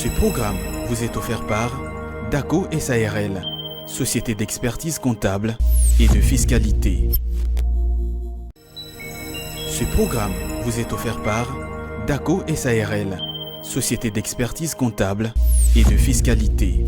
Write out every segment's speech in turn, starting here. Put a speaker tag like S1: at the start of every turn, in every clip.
S1: Ce programme vous est offert par DACO SARL, Société d'expertise comptable et de fiscalité. Ce programme vous est offert par DACO SARL, Société d'expertise comptable et de fiscalité.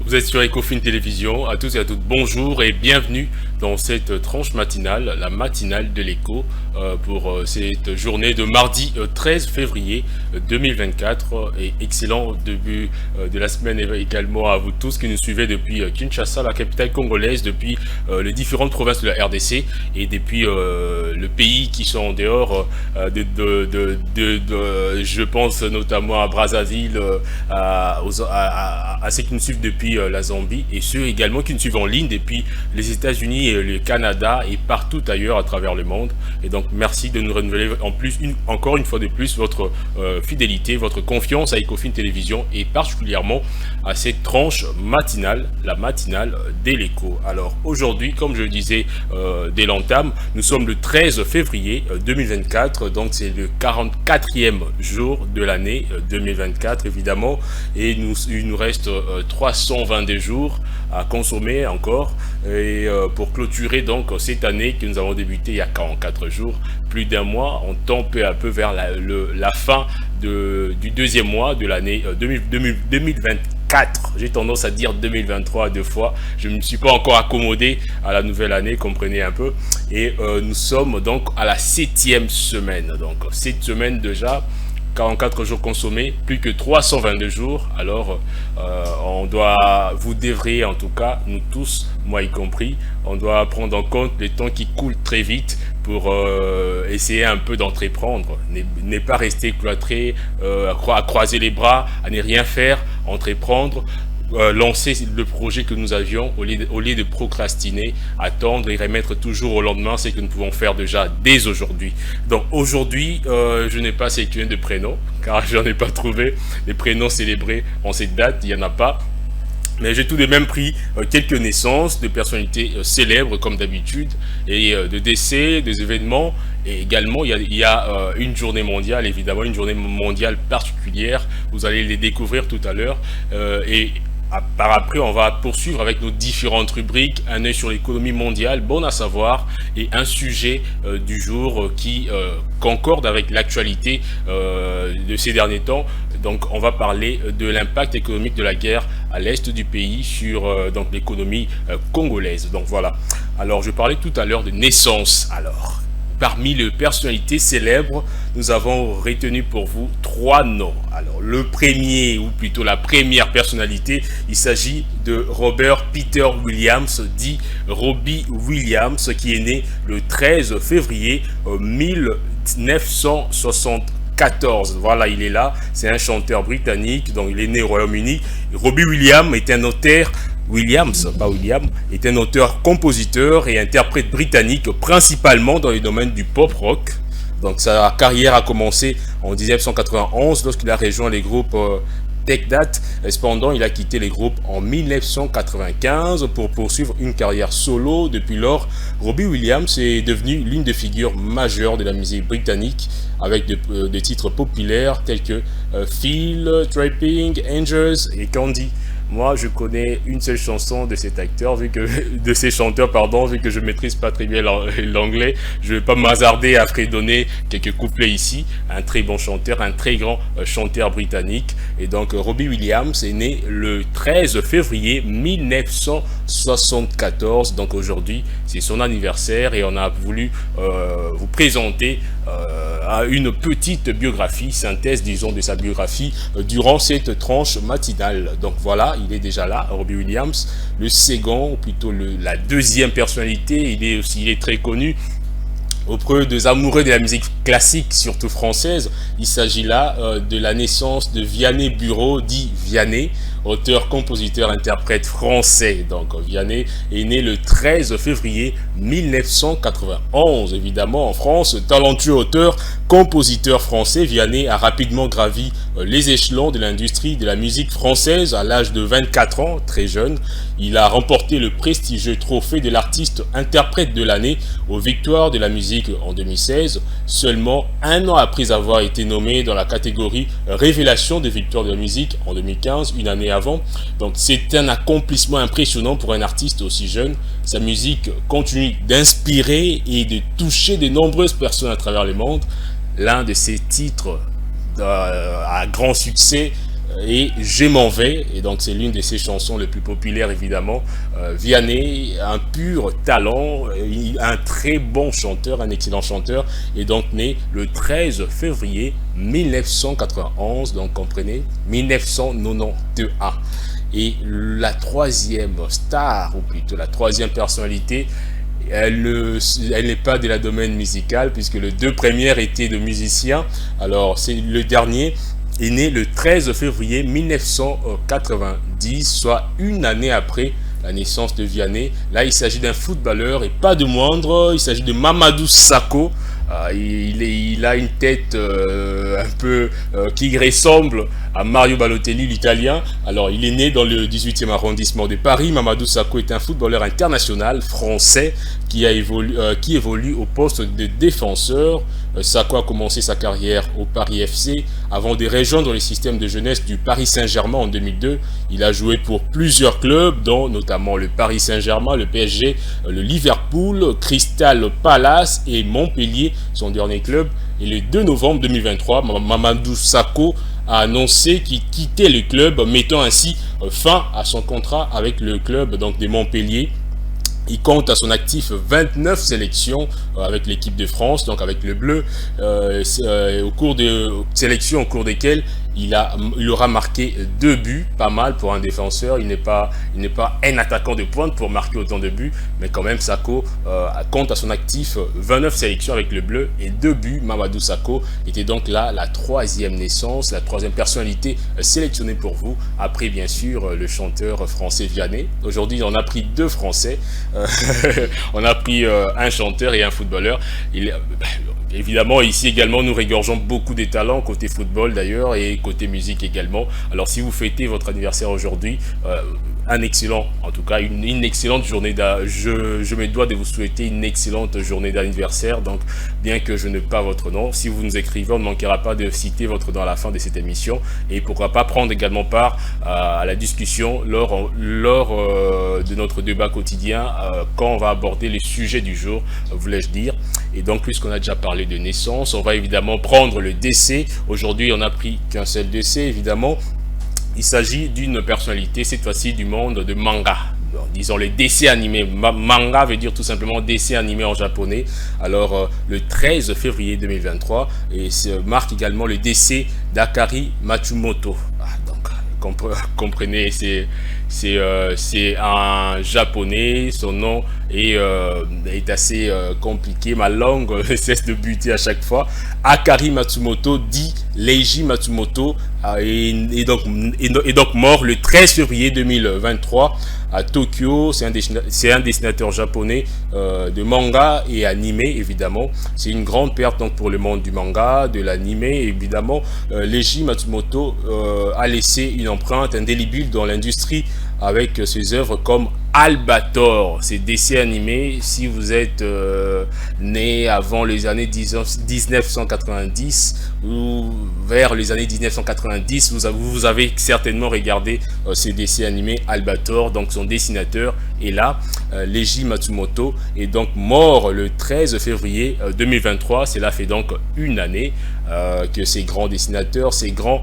S2: Vous êtes sur Ecofin Télévision, à tous et à toutes, bonjour et bienvenue dans cette tranche matinale, la matinale de l'écho, pour cette journée de mardi 13 février 2024 et excellent début de la semaine également à vous tous qui nous suivez depuis Kinshasa, la capitale congolaise, depuis les différentes provinces de la RDC et depuis le pays qui sont en dehors je pense notamment à Brazzaville, à ceux qui nous suivent depuis la Zambie et ceux également qui nous suivent en ligne depuis les États-Unis et le Canada et partout ailleurs à travers le monde. Et donc merci de nous renouveler encore une fois de plus votre fidélité, votre confiance à Ecofin Télévision et particulièrement à cette tranche matinale, la matinale de l'écho. Alors aujourd'hui, comme je le disais dès l'entame, nous sommes le 13 février 2024, donc c'est le 44e jour de l'année 2024 évidemment, et il nous reste 322 jours à consommer encore et pour clôturer donc cette année que nous avons débuté il y a 44 jours, plus d'un mois. On tend peu à peu vers la fin du deuxième mois de l'année 2024. J'ai tendance à dire 2023 deux fois. Je ne me suis pas encore accommodé à la nouvelle année, comprenez un peu. Et nous sommes donc à la 7e semaine. Donc cette semaine déjà, 44 jours consommés, plus que 322 jours. Alors, vous devrez en tout cas, nous tous, moi y compris, on doit prendre en compte les temps qui coulent très vite pour essayer un peu d'entreprendre. Ne pas rester cloîtré, à croiser les bras, à ne rien faire, entreprendre. Lancer le projet que nous avions au lieu de procrastiner, attendre et remettre toujours au lendemain ce que nous pouvons faire déjà dès aujourd'hui. Donc aujourd'hui, je n'ai pas sélectionné de prénoms car je n'en ai pas trouvé. Les prénoms célébrés en cette date, il n'y en a pas. Mais j'ai tout de même pris quelques naissances de personnalités célèbres comme d'habitude et de décès, des événements. Et également, il y a une journée mondiale, évidemment, une journée mondiale particulière. Vous allez les découvrir tout à l'heure. Par après, on va poursuivre avec nos différentes rubriques, un œil sur l'économie mondiale, bon à savoir, et un sujet du jour qui concorde avec l'actualité de ces derniers temps. Donc, on va parler de l'impact économique de la guerre à l'est du pays sur donc l'économie congolaise. Donc voilà. Alors, je parlais tout à l'heure de naissance. Alors, parmi les personnalités célèbres, nous avons retenu pour vous 3 noms. Alors, le premier, ou plutôt la première personnalité, il s'agit de Robert Peter Williams, dit Robbie Williams, qui est né le 13 février 1974. Voilà, il est là. C'est un chanteur britannique, donc il est né au Royaume-Uni. Robbie Williams est un auteur. Williams est un auteur-compositeur et interprète britannique, principalement dans les domaines du pop-rock. Donc sa carrière a commencé en 1991 lorsqu'il a rejoint les groupes Take That. Cependant, il a quitté les groupes en 1995 pour poursuivre une carrière solo. Depuis lors, Robbie Williams est devenu l'une des figures majeures de la musique britannique avec des titres populaires tels que Feel, Trapping, Angels et Candy. Moi, je connais une seule chanson de cet acteur, de ces chanteurs, vu que je maîtrise pas très bien l'anglais. Je vais pas m'hasarder à fredonner quelques couplets ici. Un très bon chanteur, un très grand chanteur britannique. Et donc, Robbie Williams est né le 13 février 1974. Donc aujourd'hui, c'est son anniversaire et on a voulu vous présenter une petite biographie, synthèse, disons, de sa biographie durant cette tranche matinale. Donc voilà. Il est déjà là, Robbie Williams. Le second, ou plutôt la deuxième personnalité, il est très connu. Auprès des amoureux de la musique classique, surtout française, il s'agit là de la naissance de Vianney Bureau, dit Vianney, auteur, compositeur, interprète français. Donc Vianney est né le 13 février 1991, évidemment en France. Talentueux auteur, compositeur français, Vianney a rapidement gravi les échelons de l'industrie de la musique française à l'âge de 24 ans, très jeune. Il a remporté le prestigieux trophée de l'artiste interprète de l'année aux Victoires de la musique en 2016, seulement un an après avoir été nommé dans la catégorie Révélation des Victoires de la musique en 2015, une année avant. Donc c'est un accomplissement impressionnant pour un artiste aussi jeune. Sa musique continue d'inspirer et de toucher de nombreuses personnes à travers le monde. L'un de ses titres à grand succès et Je m'en vais, et donc c'est l'une de ses chansons les plus populaires évidemment. Vianney, un pur talent, un très bon chanteur, un excellent chanteur, est donc né le 13 février 1991, donc comprenez, 1991. Et la troisième star, ou plutôt la troisième personnalité, elle n'est pas de la domaine musical, puisque les deux premières étaient de musiciens. Alors c'est le dernier est né le 13 février 1990, soit une année après la naissance de Vianney. Là, il s'agit d'un footballeur et pas de moindre, il s'agit de Mamadou Sakho. Il a une tête un peu qui ressemble à Mario Balotelli, l'italien. Alors, il est né dans le 18e arrondissement de Paris. Mamadou Sakho est un footballeur international français qui évolue au poste de défenseur. Sakho a commencé sa carrière au Paris FC avant de rejoindre le système de jeunesse du Paris Saint-Germain en 2002. Il a joué pour plusieurs clubs, dont notamment le Paris Saint-Germain, le PSG, le Liverpool, Crystal Palace et Montpellier, son dernier club. Et le 2 novembre 2023, Mamadou Sakho a annoncé qu'il quittait le club, mettant ainsi fin à son contrat avec le club donc de Montpellier. Il compte à son actif 29 sélections avec l'équipe de France, donc avec le bleu, au cours de sélections au cours desquelles il aura marqué 2 buts, pas mal pour un défenseur. Il n'est pas un attaquant de pointe pour marquer autant de buts, mais quand même Sakho compte à son actif 29 sélections avec le bleu et 2 buts. Mamadou Sakho était donc là la troisième naissance, la troisième personnalité sélectionnée pour vous, après bien sûr le chanteur français Vianney. Aujourd'hui on a pris 2 Français, on a pris un chanteur et un footballeur. Évidemment, ici également, nous régorgeons beaucoup de talents, côté football d'ailleurs, et côté musique également. Alors, si vous fêtez votre anniversaire aujourd'hui, un excellent, en tout cas, une excellente journée je me dois de vous souhaiter une excellente journée d'anniversaire. Donc, bien que je n'ai pas votre nom, si vous nous écrivez, on ne manquera pas de citer votre nom à la fin de cette émission. Et pourquoi pas prendre également part à la discussion lors de notre débat quotidien, quand on va aborder les sujets du jour, voulais-je dire. Et donc, puisqu'on a déjà parlé de naissance, on va évidemment prendre le décès. Aujourd'hui, on n'a pris qu'un seul décès, évidemment. Il s'agit d'une personnalité, cette fois-ci du monde de manga. Disons les dessins animés. Manga veut dire tout simplement dessin animé en japonais. Alors, le 13 février 2023, et marque également le décès d'Akari Matsumoto. Donc, comprenez, c'est un japonais, son nom est assez compliqué, ma langue cesse de buter à chaque fois. Akari Matsumoto, dit Leiji Matsumoto, est donc mort le 13 février 2023 à Tokyo. C'est un dessinateur japonais de manga et animé, évidemment. C'est une grande perte donc, pour le monde du manga, de l'animé, évidemment. Leiji Matsumoto a laissé une empreinte indélébile dans l'industrie avec ses œuvres comme Albator, ces dessins animés. Si vous êtes né avant les années 1990 ou vers les années 1990, vous avez certainement regardé ces dessins animés Albator. Donc son dessinateur est là, Leiji Matsumoto, est donc mort le 13 février 2023. Cela fait donc une année que ces grands dessinateurs, ces grands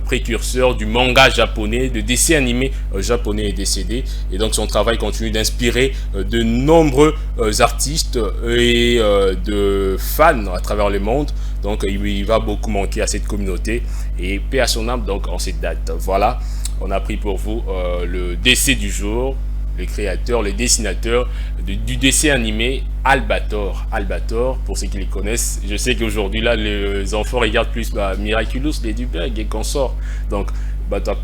S2: précurseurs du manga japonais, de dessins animés japonais est décédé. Et donc son travail continue d'inspirer de nombreux artistes et de fans à travers le monde. Donc il va beaucoup manquer à cette communauté, et paix à son âme donc en cette date. Voilà, on a pris pour vous le décès du jour le créateur, le dessinateur du dessin animé Albator. Albator, pour ceux qui les connaissent, je sais qu'aujourd'hui là les enfants regardent plus Miraculous, Ladybug et consorts. Donc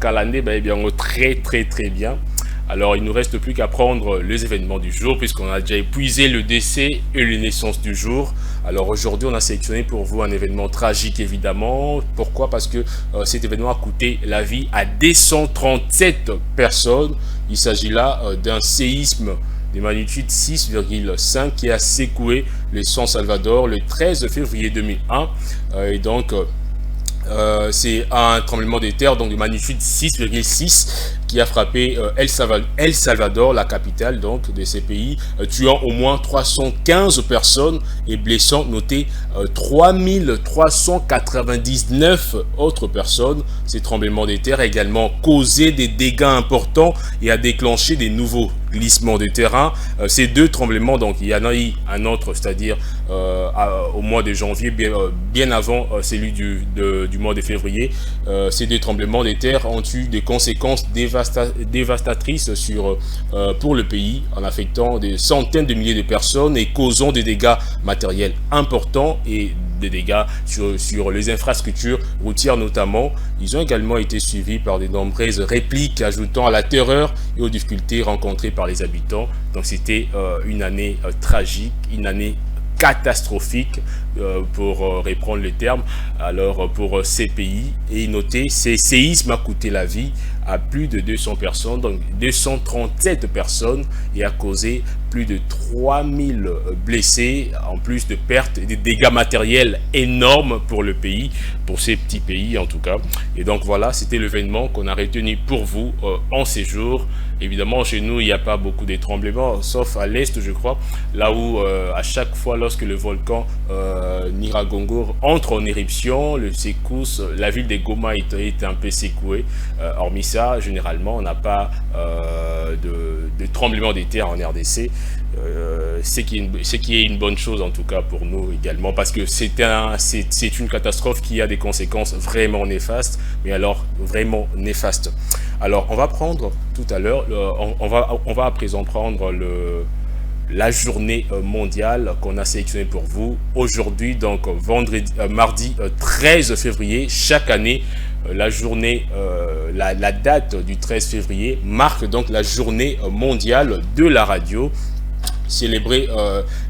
S2: Kalandé, eh bien très bien. Alors il ne nous reste plus qu'à prendre les événements du jour, puisqu'on a déjà épuisé le décès et les naissances du jour. Alors aujourd'hui on a sélectionné pour vous un événement tragique évidemment. Pourquoi? Parce que cet événement a coûté la vie à 237 personnes. Il s'agit là d'un séisme de magnitude 6,5 qui a secoué le San Salvador le 13 février 2001. Et donc c'est un tremblement de terre donc de magnitude 6,6 qui a frappé El Salvador, la capitale donc de ces pays, tuant au moins 315 personnes et blessant noté 3399 autres personnes. Ces tremblements de terre a également causé des dégâts importants et a déclenché des nouveaux glissements de terrain. Ces deux tremblements, donc il y en a eu un autre, c'est-à-dire au mois de janvier, bien avant celui du mois de février. Ces deux tremblements de terre ont eu des conséquences dévastatrices pour le pays, en affectant des centaines de milliers de personnes et causant des dégâts matériels importants et des dégâts sur les infrastructures routières notamment. Ils ont également été suivis par de nombreuses répliques ajoutant à la terreur et aux difficultés rencontrées par les habitants. Donc c'était une année tragique, une année catastrophique pour reprendre le terme, alors pour ces pays. Et notez, ces séismes a coûté la vie à plus de 200 personnes, donc 237 personnes, et a causé plus de 3000 blessés, en plus de pertes et de dégâts matériels énormes pour le pays, pour ces petits pays en tout cas. Et donc voilà, c'était l'événement qu'on a retenu pour vous en séjour. Évidemment, chez nous, il n'y a pas beaucoup de tremblements, sauf à l'est, je crois, là où à chaque fois, lorsque le volcan Nyiragongo entre en éruption, le secousse, la ville de Goma est un peu secouée. Hormis ça, généralement, on n'a pas de tremblement de terre en RDC. Ce qui est une bonne chose en tout cas pour nous également, parce que c'est une catastrophe qui a des conséquences vraiment néfastes, mais alors vraiment néfastes. Alors on va prendre tout à l'heure, on va à présent prendre la journée mondiale qu'on a sélectionnée pour vous aujourd'hui, donc mardi 13 février. Chaque année, la journée, la date du 13 février marque donc la journée mondiale de la radio. Célébrer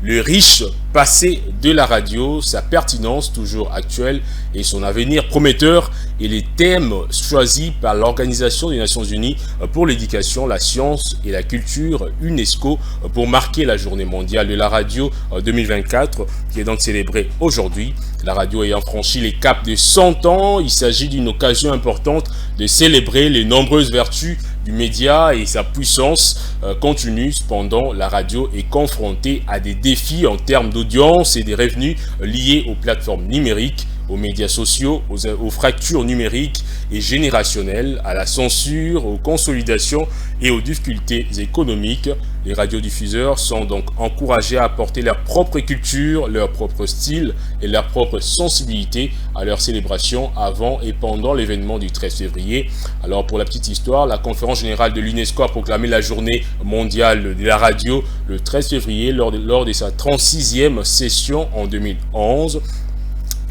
S2: le riche passé de la radio, sa pertinence toujours actuelle et son avenir prometteur, et les thèmes choisis par l'Organisation des Nations Unies pour l'éducation, la science et la culture, UNESCO, pour marquer la journée mondiale de la radio 2024, qui est donc célébrée aujourd'hui. La radio ayant franchi les caps de 100 ans, il s'agit d'une occasion importante de célébrer les nombreuses vertus du média et sa puissance continue. Cependant, la radio est confrontée à des défis en termes d'audience et des revenus liés aux plateformes numériques, aux médias sociaux, aux fractures numériques et générationnelles, à la censure, aux consolidations et aux difficultés économiques. Les radiodiffuseurs sont donc encouragés à apporter leur propre culture, leur propre style et leur propre sensibilité à leur célébration avant et pendant l'événement du 13 février. Alors pour la petite histoire, la conférence générale de l'UNESCO a proclamé la journée mondiale de la radio le 13 février lors de sa 36e session en 2011.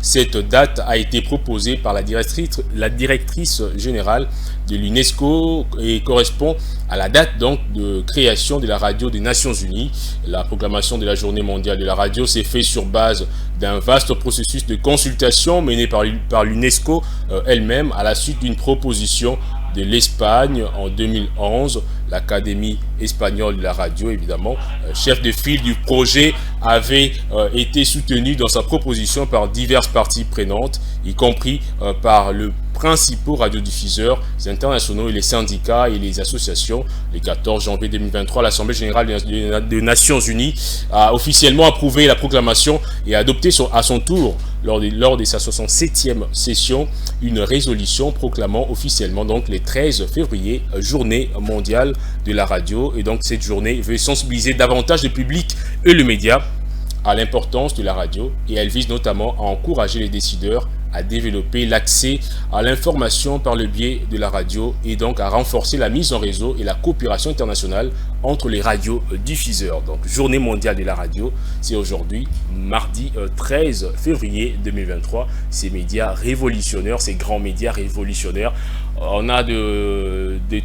S2: Cette date a été proposée par la directrice générale de l'UNESCO et correspond à la date donc de création de la radio des Nations Unies. La proclamation de la journée mondiale de la radio s'est faite sur base d'un vaste processus de consultation mené par l'UNESCO elle-même à la suite d'une proposition de l'Espagne en 2011. L'Académie espagnole de la radio, évidemment, chef de file du projet, avait été soutenu dans sa proposition par diverses parties prenantes, y compris par le principaux radiodiffuseurs internationaux et les syndicats et les associations. Le 14 janvier 2023, l'Assemblée générale des Nations Unies a officiellement approuvé la proclamation et a adopté à son tour, lors de sa 67e session, une résolution proclamant officiellement donc les 13 février, journée mondiale de la radio. Et donc cette journée veut sensibiliser davantage le public et le média à l'importance de la radio, et elle vise notamment à encourager les décideurs à développer l'accès à l'information par le biais de la radio et donc à renforcer la mise en réseau et la coopération internationale entre les radiodiffuseurs. Donc, journée mondiale de la radio, c'est aujourd'hui, mardi 13 février 2023. Ces médias révolutionnaires, ces grands médias révolutionnaires, on a des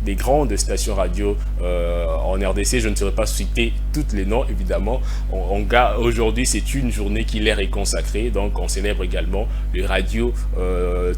S2: grandes stations radio en RDC. Je ne saurais pas citer toutes les noms, évidemment. Aujourd'hui, c'est une journée qui leur est consacrée. Donc, on célèbre également les radios,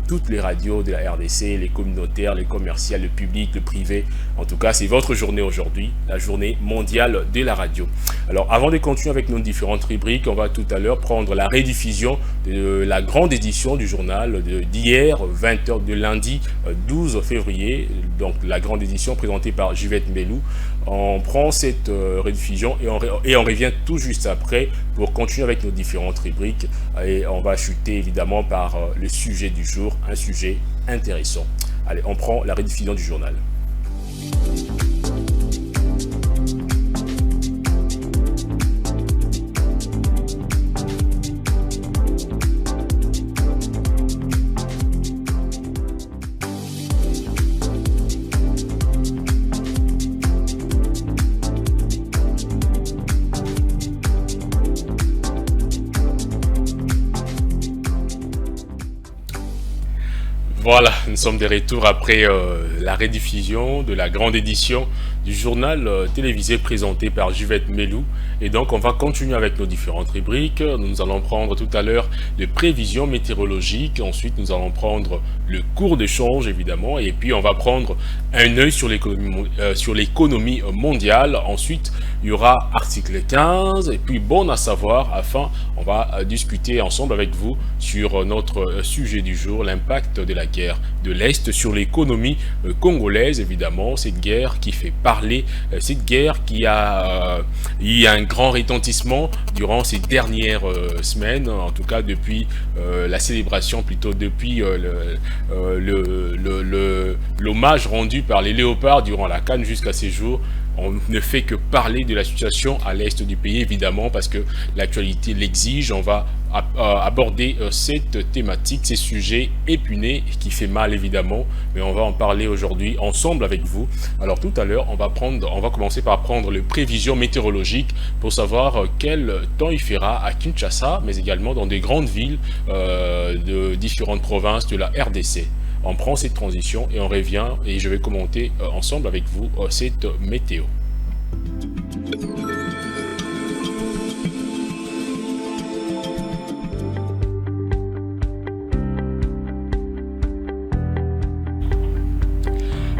S2: toutes les radios de la RDC, les communautaires, les commerciales, le public, le privé. En tout cas, c'est votre journée aujourd'hui, la journée mondiale de la radio. Alors, avant de continuer avec nos différentes rubriques, on va tout à l'heure prendre la rediffusion de la grande édition du journal d'hier, 20h de lundi 12 février, donc la grande édition présentée par Juvette Mbelou. On prend cette rediffusion et on revient tout juste après pour continuer avec nos différentes rubriques et on va chuter évidemment par le sujet du jour, un sujet intéressant. Allez, on prend la rediffusion du journal. Voilà, nous sommes de retour après la rediffusion de la grande édition du journal télévisé présenté par Juvette Mbelou. Et donc, on va continuer avec nos différentes rubriques. Nous allons prendre tout à l'heure les prévisions météorologiques. Ensuite, nous allons prendre le cours de change, évidemment. Et puis, on va prendre un œil sur l'économie mondiale. Ensuite, il y aura article 15. Et puis, bon à savoir, on va discuter ensemble avec vous sur notre sujet du jour, l'impact de la guerre de l'Est sur l'économie congolaise, évidemment. Cette guerre qui fait parler, cette guerre qui a eu un grand retentissement durant ces dernières semaines, en tout cas depuis la célébration, plutôt depuis l'hommage rendu par les Léopards durant la CAN jusqu'à ces jours. On ne fait que parler de la situation à l'est du pays, évidemment, parce que l'actualité l'exige. On va aborder cette thématique, ces sujets épineux qui fait mal, évidemment, mais on va en parler aujourd'hui ensemble avec vous. Alors tout à l'heure, on va commencer par prendre les prévisions météorologiques pour savoir quel temps il fera à Kinshasa, mais également dans des grandes villes de différentes provinces de la RDC. On prend cette transition et on revient et je vais commenter ensemble avec vous cette météo.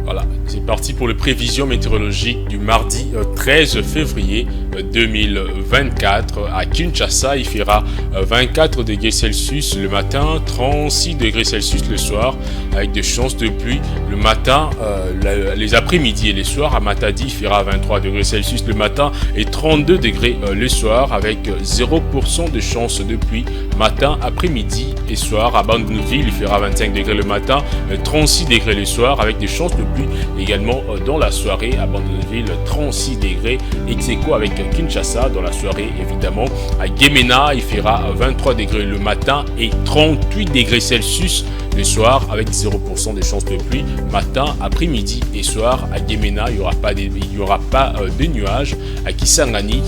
S2: Voilà, c'est parti pour les prévisions météorologiques du mardi 13 février 2024. À Kinshasa, il fera 24 degrés Celsius le matin, 36 degrés Celsius le soir, avec des chances de pluie le matin, les après-midi et les soirs. À Matadi, il fera 23 degrés Celsius le matin et 32 degrés le soir, avec 0% de chances de pluie matin, après-midi et soir. À Bandunville, il fera 25 degrés le matin, 36 degrés le soir, avec des chances de pluie également dans la soirée. À Bandunville, 36 degrés, ex aequo avec Kinshasa dans la soirée, évidemment. À Gemena, il fera 23 degrés le matin et 38 degrés Celsius le soir, avec 0% de chances de pluie matin, après-midi et soir. À Gemena, il n'y aura pas de nuages. À Kisangani,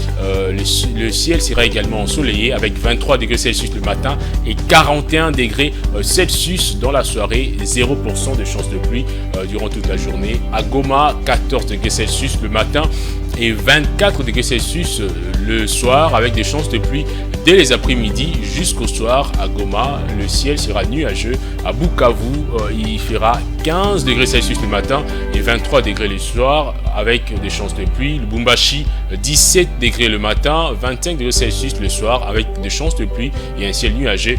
S2: le ciel sera également ensoleillé avec 23 degrés Celsius le matin et 41 degrés Celsius dans la soirée, 0% de chances de pluie durant toute la journée. À Goma, 14 degrés Celsius le matin et 24 degrés Celsius le soir, avec des chances de pluie dès les après-midi jusqu'au soir. À Goma, le ciel sera nuageux. À Bukavu, il fera 15 degrés Celsius le matin et 23 degrés le soir, avec des chances de pluie. Lubumbashi, 17 degrés le matin, 25 degrés Celsius le soir, avec des chances de pluie et un ciel nuageux.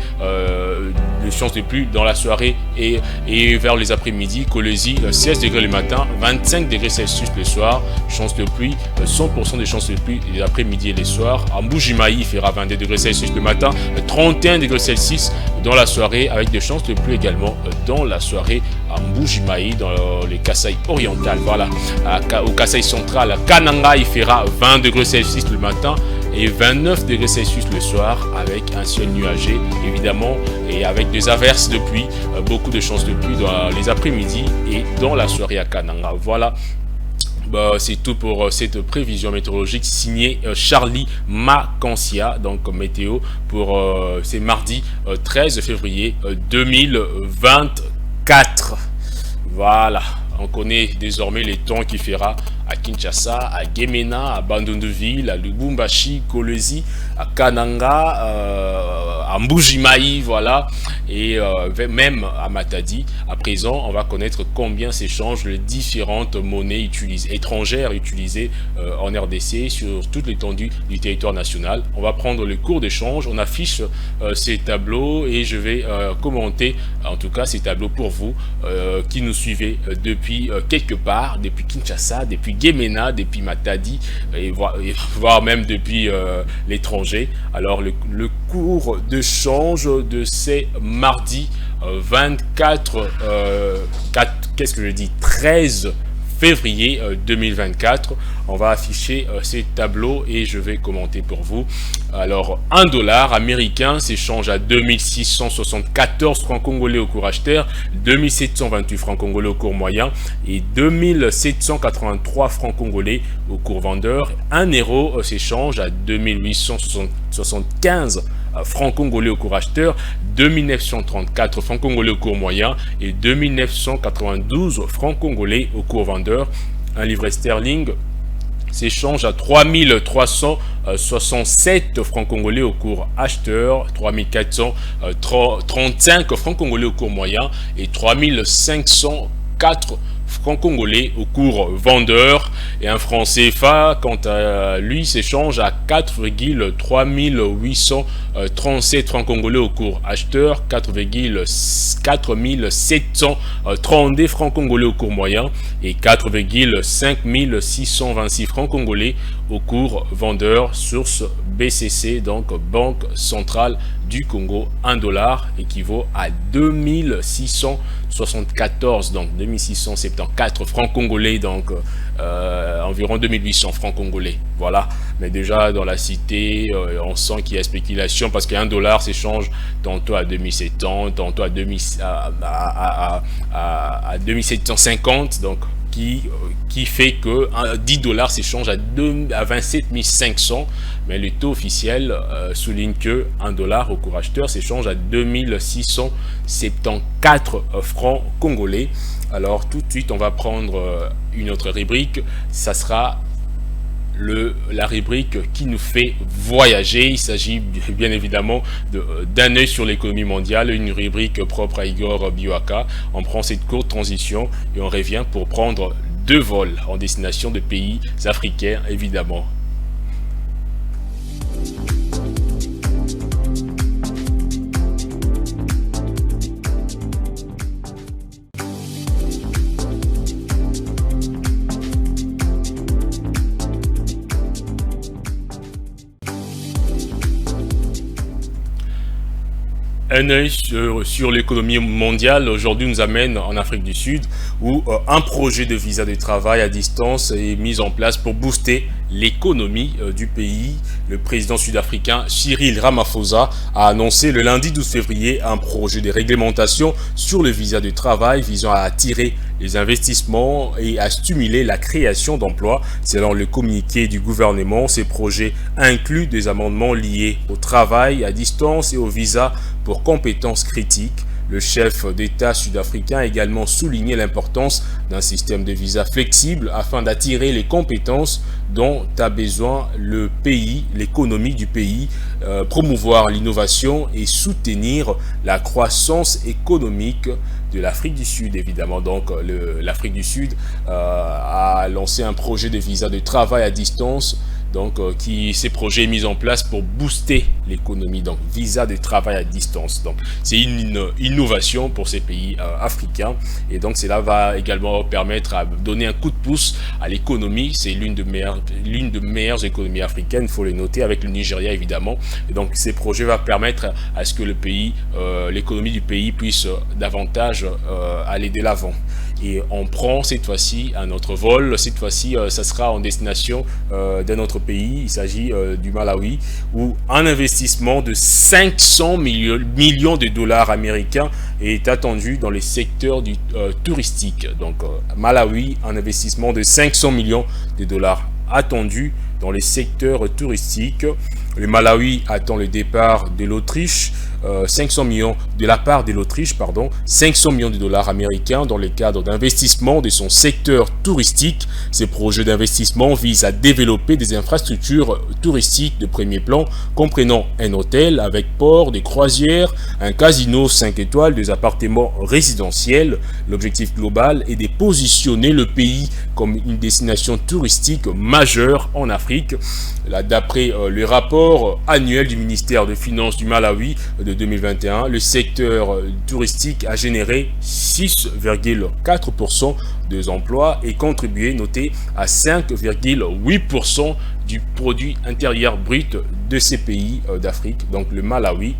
S2: Des chances de pluie dans la soirée et vers les après-midi. Kolwezi, 16 degrés le matin, 25 degrés Celsius le soir, chance de pluie, 100% de chances de pluie les après-midi et les soirs. À Mbujimayi, il fera 22 degrés Celsius le matin, 31 degrés Celsius dans la soirée, avec des chances de pluie également dans la soirée à Mbujimayi, dans les Kasaï orientales. Voilà, au Kasaï central, à Kananga, il fera 20 degrés Celsius le matin et 29 degrés Celsius le soir, avec un ciel nuagé évidemment et avec des averses de pluie, beaucoup de chances de pluie dans les après-midi et dans la soirée à Kananga. Voilà bah, c'est tout pour cette prévision météorologique signée Charlie Macancia, donc météo pour c'est mardi 13 février 2024. Voilà, on connaît désormais les temps qu'il fera à Kinshasa, à Gemena, à Bandunduville, à Lubumbashi, Kolwezi, à Kananga, à Mbujimayi, voilà, et même à Matadi. À présent, on va connaître combien s'échangent les différentes monnaies étrangères utilisées en RDC sur toute l'étendue du territoire national. On va prendre le cours d'échange, on affiche ces tableaux et je vais commenter en tout cas ces tableaux pour vous qui nous suivez depuis quelque part, depuis Kinshasa, depuis Gemena, depuis Matadi et voire même depuis l'étranger. Alors le cours de change de ces mardi 13 février 2024. On va afficher ces tableaux et je vais commenter pour vous. Alors, $1 américain s'échange à 2674 francs congolais au cours acheteur, 2728 francs congolais au cours moyen et 2783 francs congolais au cours vendeur. 1 euro s'échange à 2875 francs congolais au cours acheteur, 2934 francs congolais au cours moyen et 2992 francs congolais au cours vendeur. Un livret sterling s'échange à 3367 francs congolais au cours acheteur, 3435 francs congolais au cours moyen et 3504 francs congolais au cours vendeur. Et un franc CFA quant à lui s'échange à 4,3837 francs congolais au cours acheteur, 4,4732 francs congolais au cours moyen et 4,5626 francs congolais au cours vendeur. Source BCC, donc Banque Centrale du Congo. $1 équivaut à 2674, donc 2674 francs congolais, donc environ 2800 francs congolais. Voilà, mais déjà dans la cité, on sent qu'il y a spéculation parce qu'$1 s'échange tantôt à 2700, tantôt à 2750, donc qui fait que $10 s'échange à 27 500, mais le taux officiel souligne que $1 au cours acheteur s'échange à 2674 francs congolais. Alors tout de suite, on va prendre une autre rubrique, ça sera la rubrique qui nous fait voyager. Il s'agit bien évidemment d'un œil sur l'économie mondiale, une rubrique propre à Igor Bioaka. On prend cette courte transition et on revient pour prendre 2 vols en destination de pays africains évidemment. Un œil sur l'économie mondiale aujourd'hui nous amène en Afrique du Sud où un projet de visa de travail à distance est mis en place pour booster l'économie du pays. Le président sud-africain Cyril Ramaphosa a annoncé le lundi 12 février un projet de réglementation sur le visa de travail visant à attirer les investissements et à stimuler la création d'emplois. Selon le communiqué du gouvernement, ces projets incluent des amendements liés au travail à distance et au visa pour compétences critiques. Le chef d'État sud-africain a également souligné l'importance d'un système de visa flexible afin d'attirer les compétences dont a besoin le pays, l'économie du pays, promouvoir l'innovation et soutenir la croissance économique de l'Afrique du Sud, évidemment. Donc l'Afrique du Sud a lancé un projet de visa de travail à distance. Donc, ces projets mis en place pour booster l'économie, donc visa de travail à distance. Donc, c'est une innovation pour ces pays africains et donc cela va également permettre à donner un coup de pouce à l'économie. C'est l'une de meilleures économies africaines, il faut le noter, avec le Nigeria évidemment. Et donc, ces projets vont permettre à ce que le pays, l'économie du pays puisse davantage aller de l'avant. et on prend cette fois-ci un autre vol. Cette fois-ci, ça sera en destination d'un autre pays. Il s'agit du Malawi, où un investissement de 500 millions de dollars américains est attendu dans les secteurs touristiques. Donc Malawi, un investissement de 500 millions de dollars attendu dans les secteurs touristiques. Le Malawi attend le départ de l'Autriche, 500 millions de la part de l'Autriche, 500 millions de dollars américains dans le cadre d'investissement de son secteur touristique. Ces projets d'investissement visent à développer des infrastructures touristiques de premier plan, comprenant un hôtel avec port, des croisières, un casino 5 étoiles, des appartements résidentiels. L'objectif global est de positionner le pays comme une destination touristique majeure en Afrique. Là, d'après le rapport annuel du ministère des Finances du Malawi de 2021, le secteur touristique a généré 6,4% des emplois et contribué, noté, à 5,8% du produit intérieur brut de ces pays d'Afrique. Donc le Malawi,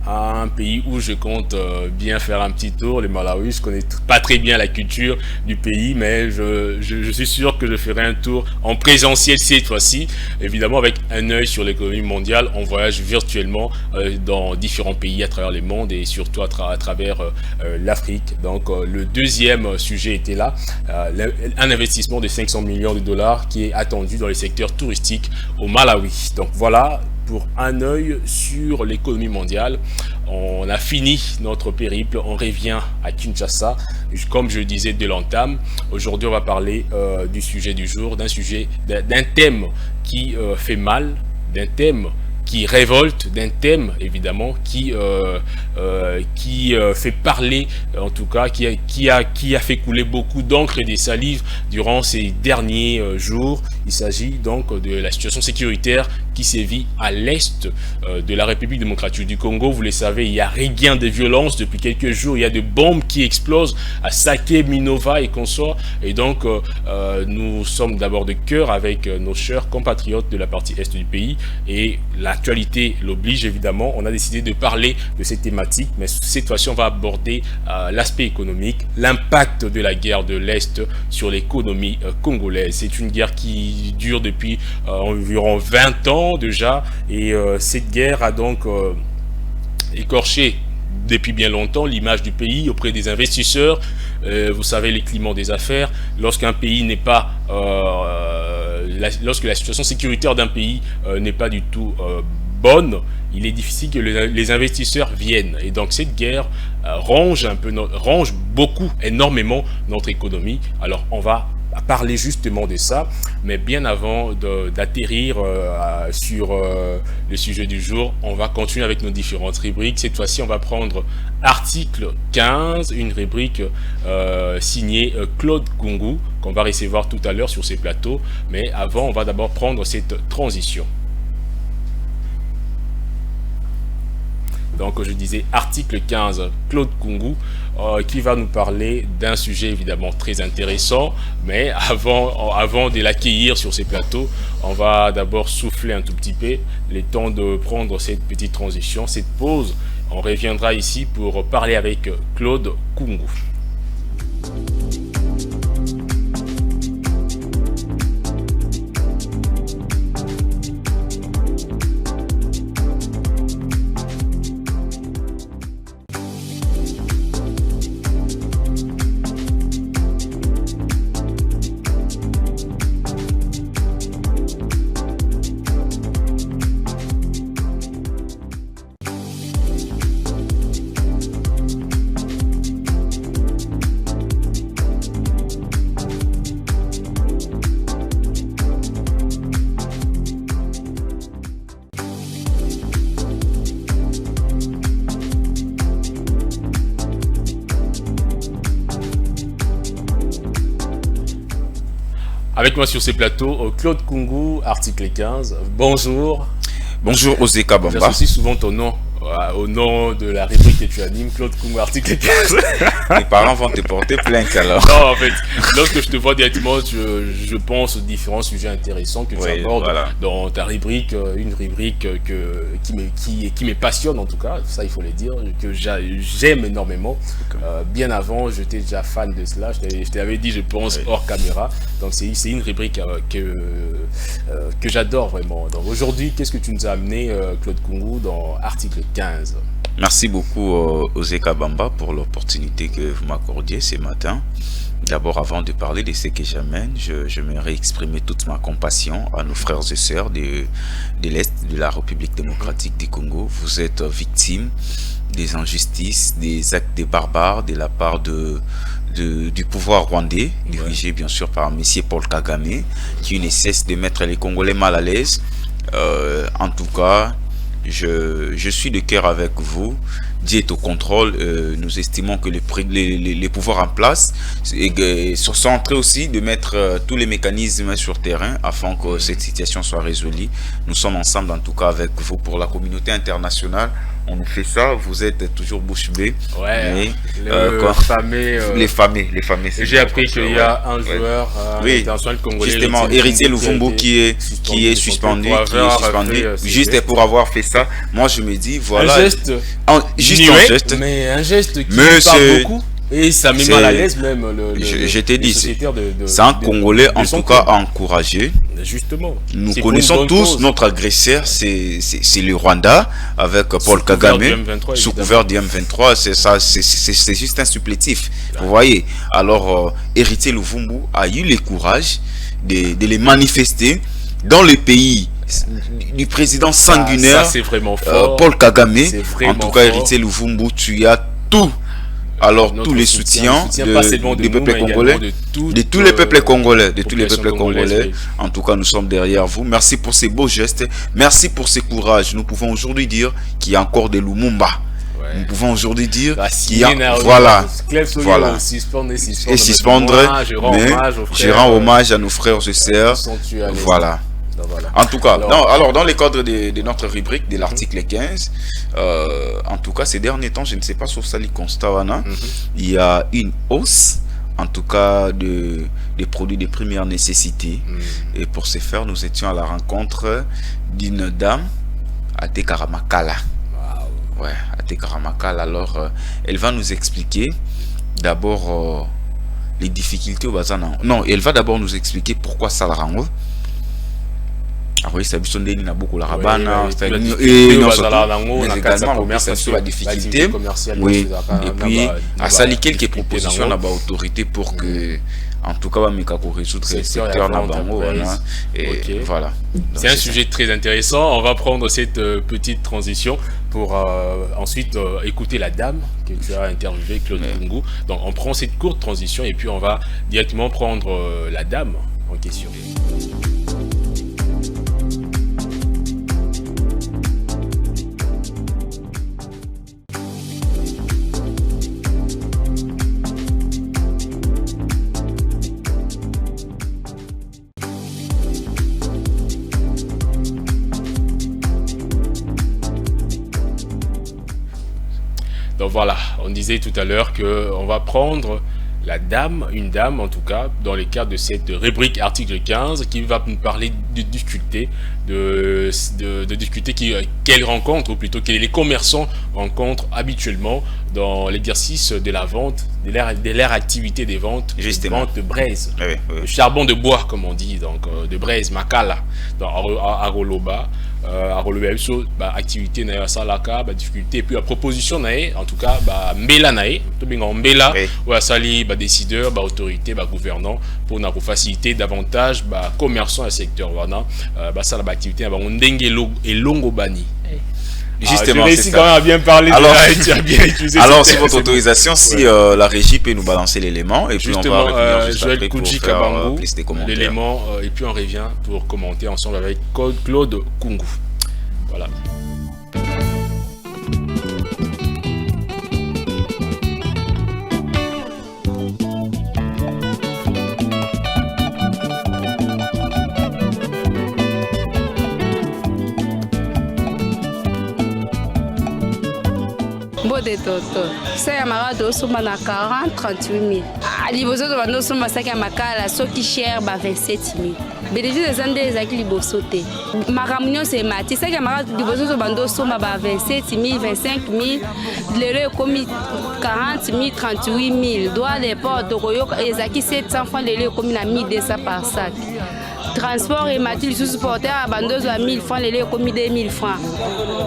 S2: un pays où je compte bien faire un petit tour. Le Malawi, je connais pas très bien la culture du pays, mais je suis sûr que je ferai un tour en présentiel cette fois-ci, évidemment avec un œil sur l'économie mondiale. On voyage virtuellement dans différents pays à travers le monde et surtout à travers l'Afrique. Donc le deuxième sujet était là, un investissement de 500 millions de dollars qui est attendu dans les secteurs touristiques au Malawi. Donc voilà pour un œil sur l'économie mondiale. On a fini notre périple, on revient à Kinshasa. Comme je le disais de l'entame, aujourd'hui on va parler du sujet du jour, d'un thème qui fait mal, d'un thème qui révolte, d'un thème évidemment qui fait parler, en tout cas qui a fait couler beaucoup d'encre et des salives durant ces derniers jours. Il s'agit donc de la situation sécuritaire qui sévit à l'est de la République démocratique du Congo. Vous le savez, il y a regain de violence depuis quelques jours. Il y a des bombes qui explosent à Sake, Minova et consorts. Et donc, nous sommes d'abord de cœur avec nos chers compatriotes de la partie est du pays. Et l'actualité l'oblige évidemment. On a décidé de parler de cette thématique, mais cette fois-ci, on va aborder l'aspect économique, l'impact de la guerre de l'Est sur l'économie congolaise. C'est une guerre qui dure depuis environ 20 ans déjà, et cette guerre a donc écorché depuis bien longtemps l'image du pays auprès des investisseurs. Vous savez, les climats des affaires, lorsqu'un pays n'est pas lorsque la situation sécuritaire d'un pays n'est pas du tout bonne, il est difficile que les investisseurs viennent. Et donc cette guerre ronge énormément notre économie. Alors on va parler justement de ça, mais bien avant d'atterrir sur le sujet du jour, on va continuer avec nos différentes rubriques. Cette fois-ci, on va prendre article 15, une rubrique signée Claude Kungu, qu'on va recevoir tout à l'heure sur ces plateaux. Mais avant, on va d'abord prendre cette transition. Donc je disais article 15, Claude Kungu, qui va nous parler d'un sujet évidemment très intéressant. Mais avant de l'accueillir sur ces plateaux, on va d'abord souffler un tout petit peu, le temps de prendre cette petite transition, cette pause. On reviendra ici pour parler avec Claude Kungu. Avec moi sur ces plateaux, Claude Kungu, article 15. Bonjour.
S3: Bonjour Osé Kabamba.
S2: J'associe souvent ton nom au nom de la rubrique que tu animes, Claude Kungu, article 15.
S3: Les parents vont te porter plainte alors.
S2: Non, en fait, lorsque je te vois directement, je pense aux différents sujets intéressants que tu abordes dans ta rubrique, une rubrique qui me passionne en tout cas, ça il faut le dire, que j'aime énormément. Bien avant, j'étais déjà fan de cela, je t'avais dit, je pense, hors caméra. Donc c'est une rubrique que j'adore vraiment. Donc aujourd'hui, qu'est-ce que tu nous as amené, Claude Kungu, dans article 15?
S3: Merci beaucoup Oseka Bamba pour l'opportunité que vous m'accordiez ce matin. D'abord, avant de parler de ce que j'amène, j'aimerais exprimer toute ma compassion à nos frères et sœurs de l'Est de la République démocratique du Congo. Vous êtes victimes des injustices, des actes de barbares de la part du pouvoir rwandais, dirigé bien sûr par M. Paul Kagame, qui ne cesse de mettre les Congolais mal à l'aise. En tout cas, je suis de cœur avec vous. Dieu est au contrôle. Nous estimons que les pouvoirs en place sont en train aussi de mettre tous les mécanismes sur terrain afin que cette situation soit résolue. Nous sommes ensemble en tout cas avec vous pour la communauté internationale. On nous fait ça, vous êtes toujours bouche bée.
S2: Ouais,
S3: les familles.
S2: J'ai appris qu'il y a un joueur international congolais.
S3: Justement, Héritier Luvumbu qui est suspendu. Juste pour avoir fait ça. Moi, je me dis, voilà.
S2: Un geste. Mais un geste qui parle beaucoup. Et ça met mal à l'aise même
S3: je t'ai dit, c'est un Congolais en tout cas encouragé.
S2: Justement.
S3: Nous connaissons tous notre agresseur, c'est le Rwanda avec Paul Kagame sous couvert du M23. C'est ça, c'est juste un supplétif. Vous voyez. Alors, Héritier Luvumbu a eu le courage de les manifester dans le pays du président sanguinaire Paul Kagame. En tout cas, Héritier Luvumbu, tu as tout. Alors tous les soutiens du peuple congolais, de tous les peuples congolais, en tout cas nous sommes derrière vous. Merci pour ces beaux gestes, merci pour ce courage. Nous pouvons aujourd'hui dire qu'il y a encore des Lumumba. Nous pouvons aujourd'hui dire qu'il y a et suspendre, mais je rends hommage à nos frères et sœurs. Voilà. En tout cas, alors dans le cadre de notre rubrique de l'article 15, en tout cas ces derniers temps, je ne sais pas sur Sali Constawana, il y a une hausse en tout cas des produits de première nécessité. Et pour ce faire, nous étions à la rencontre d'une dame à Tekaramakala. Ouais, à Tekaramakala. Alors elle va nous expliquer d'abord les difficultés au bazar. Non, elle va d'abord nous expliquer pourquoi ça la rend. Ah oui, c'est bien na beaucoup la rabana et également la difficulté. Oui, et puis à sali quelques propositions à l'autorité pour que en tout cas va résoudre le secteur na bango. Et voilà.
S2: C'est un sujet très intéressant. On va prendre cette petite transition pour ensuite écouter la dame que tu as interviewée, Claude Kungu. Donc on prend cette courte transition et puis on va directement prendre la dame en question. Donc voilà, on disait tout à l'heure qu'on va prendre la dame, une dame en tout cas, dans le cadre de cette rubrique article 15, qui va nous parler de difficultés, de difficultés qu'elle rencontre, ou plutôt que les commerçants rencontrent habituellement dans l'exercice de la vente, de leur activité des ventes, de vente de braise, de charbon de bois comme on dit, donc de braise, makala, dans Aroloba. Activité na salaka difficulté et puis la proposition en tout cas mbela to binga mbela ou sali décideur autorité gouvernant pour na faciliter davantage commerçants à secteur wana ça la activité on ndenge elongo bani.
S3: Justement,
S2: c'est ça. Bien parler
S3: alors si votre autorisation, si la régie peut nous balancer l'élément et puis
S2: justement,
S3: on va revenir juste après pour
S2: faire
S3: plus des commentaires.
S2: L'élément et puis on revient pour commenter ensemble avec Claude Kungu. Voilà.
S4: de toto. Ça ya marado soma na 40 38 000. Liboso to bando soma ça ya makala so qui cher ba 27 000. Bénéfice des andes les acquis liboso te. Maramunyo c'est mati ça ya marado liboso to bando soma ba 27 000 25 000. Le commis 40 000 38 000. Doit les portes koyo les acquis 700 francs le commis na 1200 par sac. Transport et matil sous supporter à bandeuse à 1000 francs, les commis 2000 francs.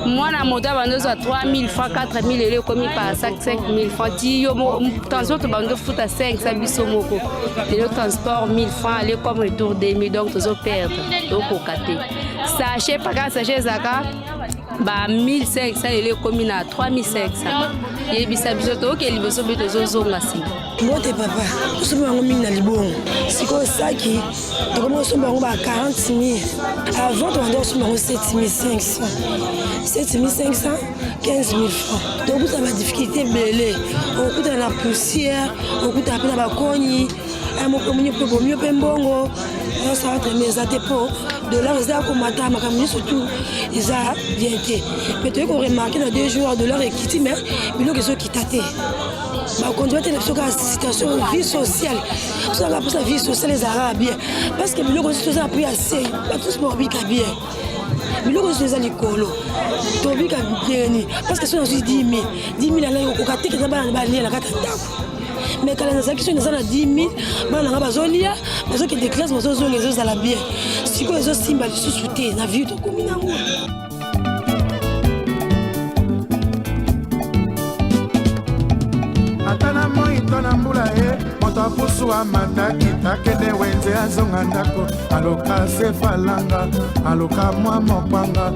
S4: Moi, la moto à bandeuse à 3000 francs, 4000, les commis par sac 5000 francs. Transport à bandeuse foot à 5, ça lui somoko. Les transport 1000 francs, les comme retour 2000, donc tu vas perdre. Donc au caté. Sachet, pas qu'à sachet, Zaka, bah 1500, les commis à 3500. Et puis ça bisoto, ok, les bisoto, les autres aussi.
S5: Moi, t'es papa, nous sommes en mine à Libon. C'est quoi ça qui? Nous sommes à 40 000. Avant, on sommes à 7 500. 7 500, 15 000 francs. Donc, ça va difficulté belé. On coûte la poussière, on coûte à la cogni. Un mot comme mieux pembongo. Ça va très bien, ça dépend. De là, ils ont commencé surtout, ils ont bien été. Peut-être qu'on remarque dans 2 jours de leur équité, mais ils ont quitté. On doit être dans une situation de vie sociale. Pour sa vie sociale, les Arabes bien. Parce que nous avons appris assez. Pas tous pour bien. Nous avons des alcools. Parce que si on a 10 000, 10 000 à l'année, on a été dans la carte. Mais quand on a 10 000, on a des classes, on a bien. Si on a des symboles sous-soutés, on a vu tout comme
S6: atana moito na mbula moto apusu amataki takende wenze azonga ndako aloka sefalanga aloka mwa mopanga.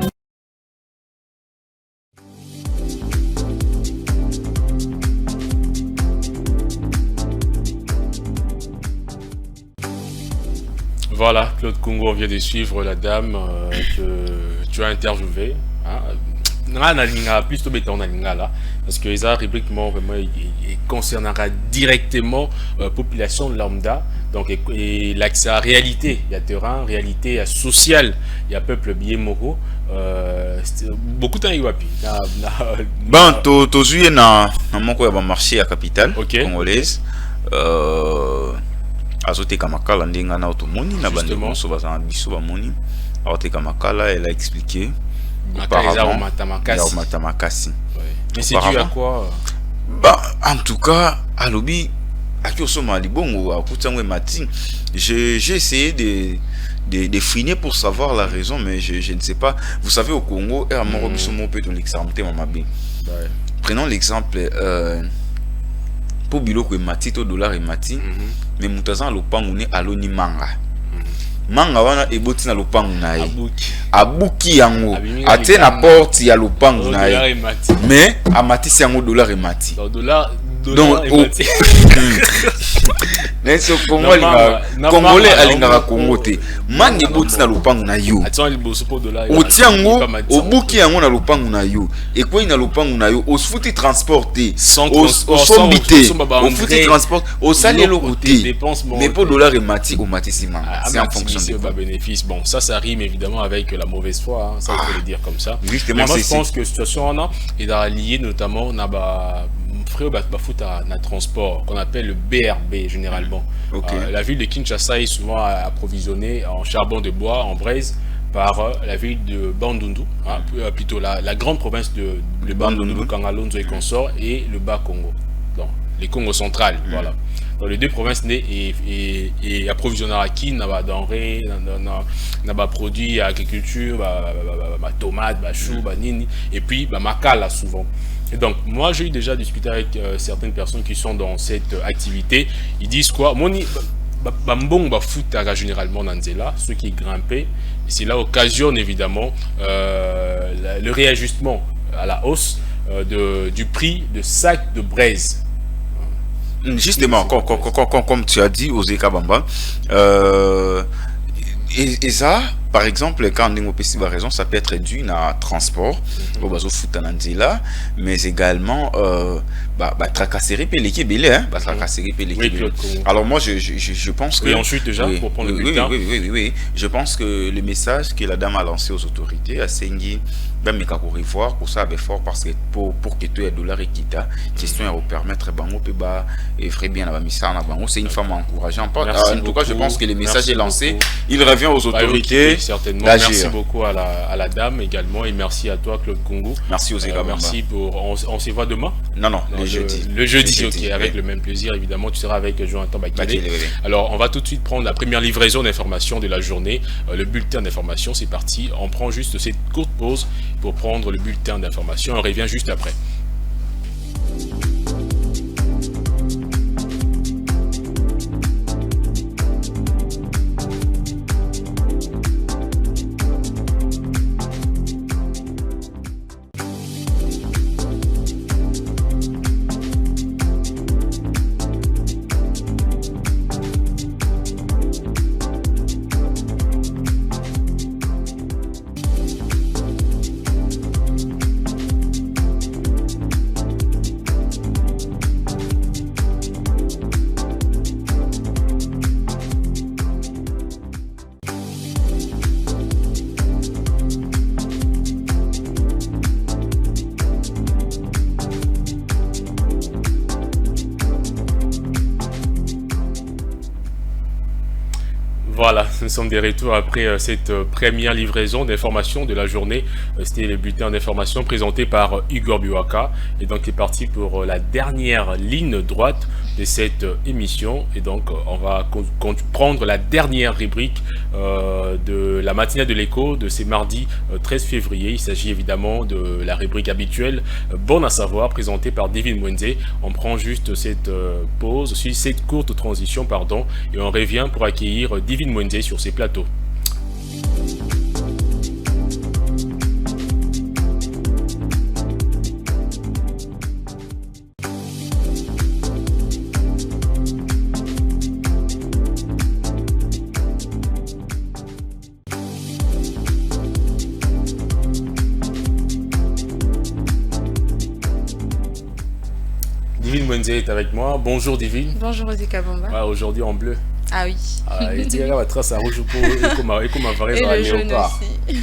S2: Voilà, Claude Congo, on vient de suivre la dame que tu as interviewée. Plus de béton là, parce que les rubriques vraiment concernera directement la population lambda, donc et l'accès à réalité, il y a terrain, réalité sociale, il y a peuple bien moraux, beaucoup de temps il y a
S3: bon, tu joues na mon marché à capitale congolaise. Azote kamakala ndenga na automoni na bande monso bazana biso ba moni azote kamakala elle a expliqué auparavant Matamakasi.
S2: Mais c'est dû à quoi?
S3: Bah en tout cas alobi akiosoma libongo akutangwe mati j'ai essayé de fouiner pour savoir la raison mais je ne sais pas. Vous savez au Congo et à Morobiso mon peu dans l'exemple mamabe. Prenons l'exemple pour biloko mati to dollar et mati mais mutazan lopangu ne aloni manga manga wana eboti na lopangu na ye abuki yango atie na porte ya lopangu na ye mais amatisi yango dollar et mati donc Neso Congolais alingaka Congo te mange boti na lopangu na yo otiango obuki yango na lopangu na yo ekwei na lopangu na yo osfuti transporter osombite ofuti transport osali eloko te mais pour dollar et mati au matissima c'est en fonction
S2: de bénéfice. Bon, ça rime évidemment avec la mauvaise foi, hein, ça il faut le dire comme ça.
S3: Justement,
S2: moi je pense que cette situation là est liée notamment na frère na transport qu'on appelle le BRB généralement. La ville de Kinshasa est souvent approvisionnée en charbon de bois, en braise par la ville de Bandundu, plutôt la grande province de Bandundu, Kangalonzo et consorts, et le Bas-Congo, donc les Congo central, voilà. Dans les deux provinces et approvisionner à qui n'a pas denrées, n'a pas produits agriculture, tomates, chou, nini, et puis makala souvent. Et donc moi j'ai déjà discuté avec certaines personnes qui sont dans cette activité. Ils disent quoi? Moni bambong foot généralement dans Nzela, ceux qui grimpaient. C'est là occasionne évidemment le réajustement à la hausse du prix de sacs de braise.
S3: Justement, comme tu as dit aux Ekabamba, et ça, par exemple, quand on a raison, ça peut être dû à transport, mais également tracasserie peut l'équipe hein, tracasserie peut l'équipe. Alors moi je pense que
S2: ensuite déjà pour prendre le bulletin.
S3: Oui, je pense que le message que la dame a lancé aux autorités à Sengi ben mais kako revoir pour ça fort parce que pour que tu aies dollar et quitta question à permettre bango peut ba et ferait bien la missa na bango, c'est une femme encourageante. En tout cas je pense que le message est lancé, il revient aux autorités
S2: certainement. Merci beaucoup à la dame également et merci à toi Claude Congo.
S3: Merci aux Eka
S2: merci pour on se voit demain.
S3: Non le jeudi.
S2: Le jeudi, OK, avec le même plaisir évidemment, tu seras avec Jonathan Bakele. Alors on va tout de suite prendre la première livraison d'informations de la journée, le bulletin d'information, c'est parti. On prend juste cette courte pause pour prendre le bulletin d'information. On revient juste après. Voilà, nous sommes de retour après cette première livraison d'informations de la journée. C'était le bulletin d'information présenté par Igor Biwaka. Et donc, c'est parti pour la dernière ligne droite de cette émission. Et donc, on va prendre la dernière rubrique de la matinée de l'écho de ce mardi 13 février. Il s'agit évidemment de la rubrique habituelle Bon à savoir, présentée par Divine Mwenze. On prend juste cette pause, cette courte transition, pardon, et on revient pour accueillir Divine Mwenze sur ces plateaux. Divine Mwenze est avec moi. Bonjour Divine.
S7: Bonjour Ozeka Bamba.
S2: Ah, aujourd'hui en bleu.
S7: Ah oui.
S2: Et tu as la trace à rouge pour et le jaune aussi.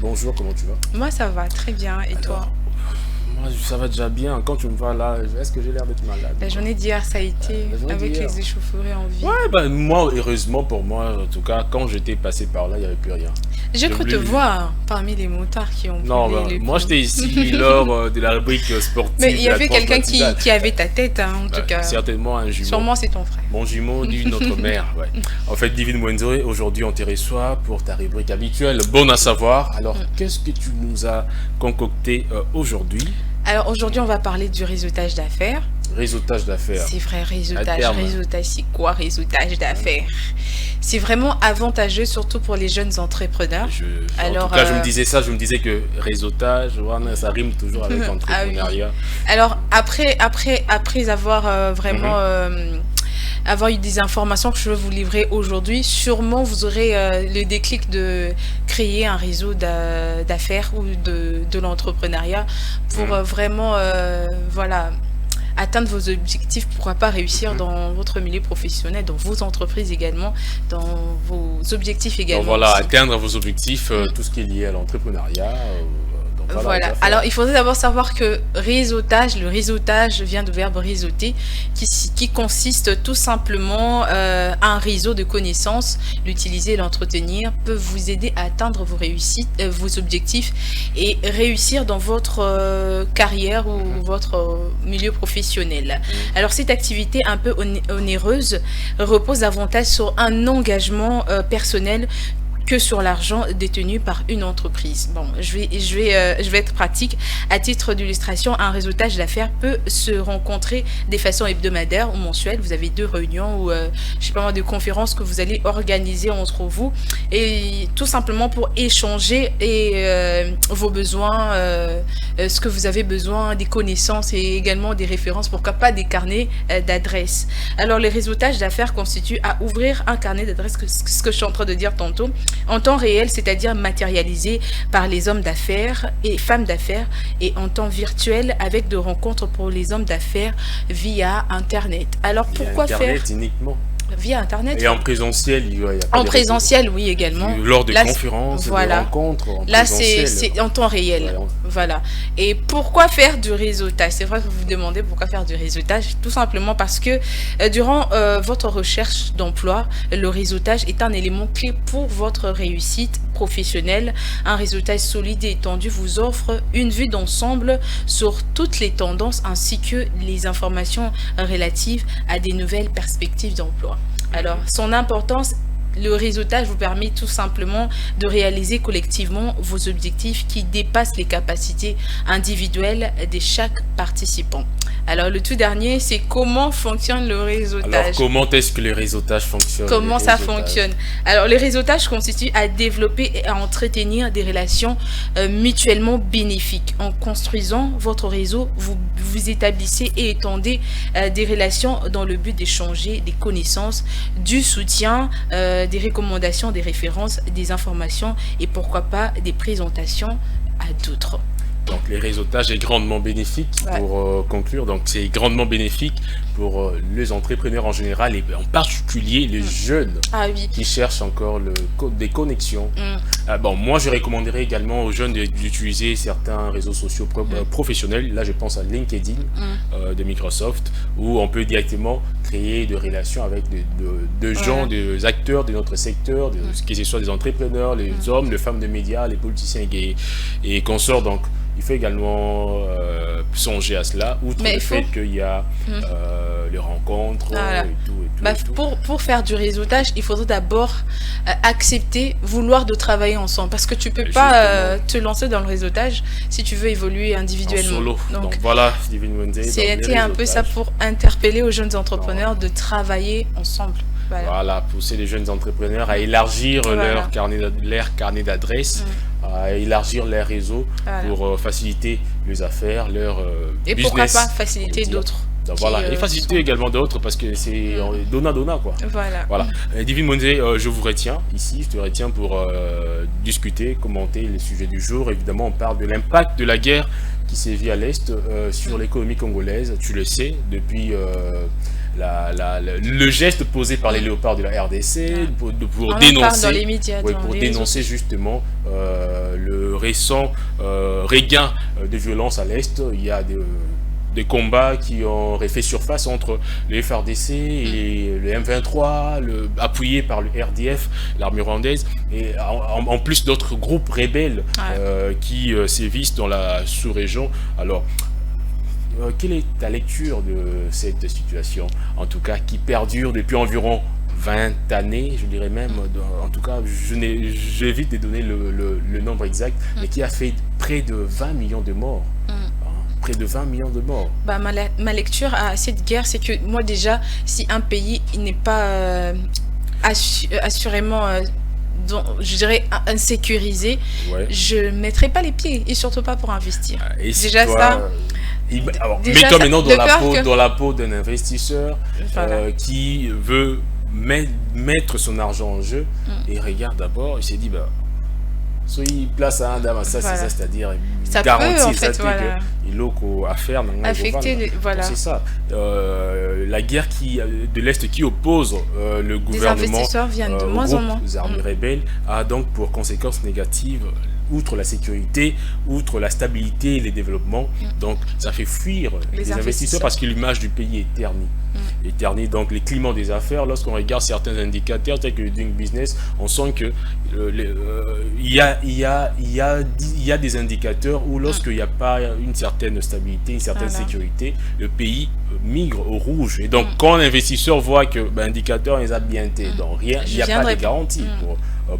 S2: Bonjour, comment tu vas?
S7: Moi ça va très bien et toi?
S2: Moi ça va déjà bien. Quand tu me vois là, est-ce que j'ai l'air d'être malade?
S7: La journée d'hier ça a été avec les échauffourées en vie.
S2: Ouais, moi heureusement pour moi en tout cas quand j'étais passé par là il n'y avait plus rien.
S7: J'ai cru te voir parmi les motards qui ont
S2: brûlé moi j'étais ici lors de la rubrique sportive.
S7: Mais il y avait quelqu'un qui avait ta tête en tout cas.
S2: Certainement un jumeau.
S7: Sûrement c'est ton frère.
S2: Mon jumeau dit notre mère. Ouais. En fait Divine Mwenze, aujourd'hui on te reçoit pour ta rubrique habituelle Bon à savoir. Alors qu'est-ce que tu nous as concocté aujourd'hui?
S7: Alors aujourd'hui on va parler du réseautage d'affaires.
S2: Réseautage d'affaires.
S7: C'est vrai, réseautage, c'est quoi réseautage d'affaires? C'est vraiment avantageux, surtout pour les jeunes entrepreneurs.
S2: En tout cas, je me disais que réseautage, ça rime toujours avec entrepreneuriat.
S7: Oui. Alors, après avoir vraiment avoir eu des informations que je veux vous livrer aujourd'hui, sûrement vous aurez le déclic de créer un réseau d'affaires ou de l'entrepreneuriat pour vraiment, voilà, atteindre vos objectifs, pourquoi pas réussir dans votre milieu professionnel, dans vos entreprises également, dans vos objectifs également.
S2: Donc voilà, atteindre vos objectifs, tout ce qui est lié à l'entrepreneuriat.
S7: Voilà. Alors, il faudrait d'abord savoir que réseautage, le réseautage vient du verbe réseauter, qui consiste tout simplement à un réseau de connaissances. L'utiliser et l'entretenir peut vous aider à atteindre vos réussites, vos objectifs et réussir dans votre carrière ou votre milieu professionnel. Alors, cette activité un peu onéreuse repose davantage sur un engagement personnel que sur l'argent détenu par une entreprise. Bon, je vais être pratique. À titre d'illustration, un réseautage d'affaires peut se rencontrer de façon hebdomadaire ou mensuelle. Vous avez 2 réunions ou je sais pas moi, de conférences que vous allez organiser entre vous et tout simplement pour échanger vos besoins, ce que vous avez besoin, des connaissances et également des références, pourquoi pas des carnets d'adresses. Alors, les réseautages d'affaires constituent à ouvrir un carnet d'adresses, ce que je suis en train de dire tantôt, en temps réel, c'est-à-dire matérialisé par les hommes d'affaires et femmes d'affaires, et en temps virtuel avec de rencontres pour les hommes d'affaires via Internet. Alors pourquoi
S2: Internet
S7: faire
S2: uniquement?
S7: Via Internet.
S2: Et en présentiel, il y a pas
S7: en présentiel, oui, également.
S2: Lors de
S7: Là,
S2: conférences,
S7: voilà.
S2: de rencontres.
S7: Là, c'est en temps réel. Voilà. Et pourquoi faire du réseautage? C'est vrai que vous vous demandez pourquoi faire du réseautage. Tout simplement parce que durant votre recherche d'emploi, le réseautage est un élément clé pour votre réussite professionnelle. Un réseautage solide et étendu vous offre une vue d'ensemble sur toutes les tendances ainsi que les informations relatives à des nouvelles perspectives d'emploi. Alors, son importance, le réseautage vous permet tout simplement de réaliser collectivement vos objectifs qui dépassent les capacités individuelles de chaque participant. Alors, le tout dernier, c'est comment fonctionne le réseautage.
S2: Alors, comment est-ce que le réseautage fonctionne?
S7: Comment ça fonctionne? Alors, le réseautage consiste à développer et à entretenir des relations mutuellement bénéfiques. En construisant votre réseau, vous établissez et étendez des relations dans le but d'échanger des connaissances, du soutien, des recommandations, des références, des informations et pourquoi pas des présentations à d'autres.
S2: Donc, les réseautages est grandement bénéfique pour conclure. Donc, c'est grandement bénéfique pour les entrepreneurs en général et en particulier les jeunes qui cherchent encore des connexions. Bon, moi, je recommanderais également aux jeunes d'utiliser certains réseaux sociaux professionnels. Là, je pense à LinkedIn de Microsoft où on peut directement créer des relations avec de gens, des acteurs de notre secteur, que ce soit des entrepreneurs, les hommes, les femmes de médias, les politiciens et consorts. Donc, il faut également songer à cela, outre le fait qu'il y a les rencontres et tout.
S7: Pour faire du réseautage, il faudrait d'abord accepter, vouloir de travailler ensemble. Parce que tu ne peux pas te lancer dans le réseautage si tu veux évoluer individuellement.
S2: En solo. Donc voilà, Divine Monday.
S7: C'était un peu ça pour interpeller aux jeunes entrepreneurs de travailler ensemble.
S2: Voilà, pousser les jeunes entrepreneurs à élargir leur carnet d'adresses, à élargir leur réseau pour faciliter les affaires, leur
S7: et
S2: business.
S7: Pourquoi pas faciliter d'autres.
S2: Donc, voilà, et faciliter également d'autres parce que c'est donna quoi. Voilà. Divine Monday, je vous retiens ici, je te retiens pour discuter, commenter les sujets du jour. Évidemment, on parle de l'impact de la guerre qui sévit à l'Est sur l'économie congolaise. Tu le sais, depuis le geste posé par les léopards de la RDC pour dénoncer justement le récent regain de violence à l'Est. Il y a des combats qui ont refait surface entre le FRDC et le M23, appuyé par le RDF, l'armée rwandaise, et en plus d'autres groupes rebelles qui sévissent dans la sous-région. Alors, quelle est ta lecture de cette situation, en tout cas, qui perdure depuis environ 20 années, je dirais même, en tout cas, j'évite de donner le nombre exact, mais qui a fait près de 20 millions de morts. Près de 20 millions de morts.
S7: Ma lecture à cette guerre, c'est que moi déjà, si un pays n'est pas assurément, je dirais, insécurisé, je ne mettrai pas les pieds, et surtout pas pour investir.
S2: Et si
S7: déjà
S2: toi,
S7: ça...
S2: mets-toi maintenant dans la peau d'un investisseur qui veut mettre son argent en jeu et regarde d'abord, il s'est dit, soit il place à un dame, ça c'est ça, c'est-à-dire garantie, ça il a à faire
S7: affecter
S2: c'est ça. La guerre de l'Est qui oppose le gouvernement,
S7: les investisseurs viennent de moins en moins.
S2: Les armées rebelles a donc pour conséquence négative, outre la sécurité, outre la stabilité et les développements, donc ça fait fuir les investisseurs parce que l'image du pays est ternie. Donc les climats des affaires, lorsqu'on regarde certains indicateurs tels que le Doing Business, on sent que il y a des indicateurs où lorsqu'il n'y a pas une certaine stabilité, une certaine sécurité, le pays migre au rouge. Et donc quand l'investisseur voit que l'indicateur est bien été, donc rien, il n'y a pas de garantie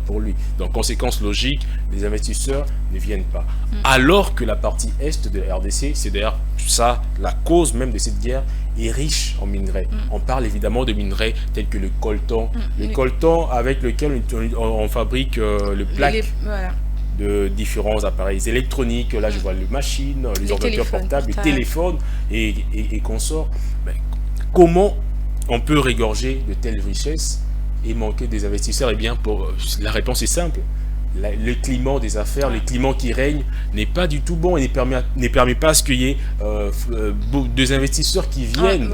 S2: pour lui. Donc conséquence logique, les investisseurs ne viennent pas. Alors que la partie est de la RDC, c'est d'ailleurs ça la cause même de cette guerre, est riche en minerais. On parle évidemment de minerais tels que le coltan. Le coltan avec lequel on fabrique le plaque de différents appareils électroniques. Là, je vois les machines, les ordinateurs portables, les téléphones et consorts. Comment on peut régorger de telles richesses et manquer des investisseurs? Eh bien, la réponse est simple. Le climat des affaires, le climat qui règne n'est pas du tout bon et ne permet pas à ce qu'il y ait des investisseurs qui viennent.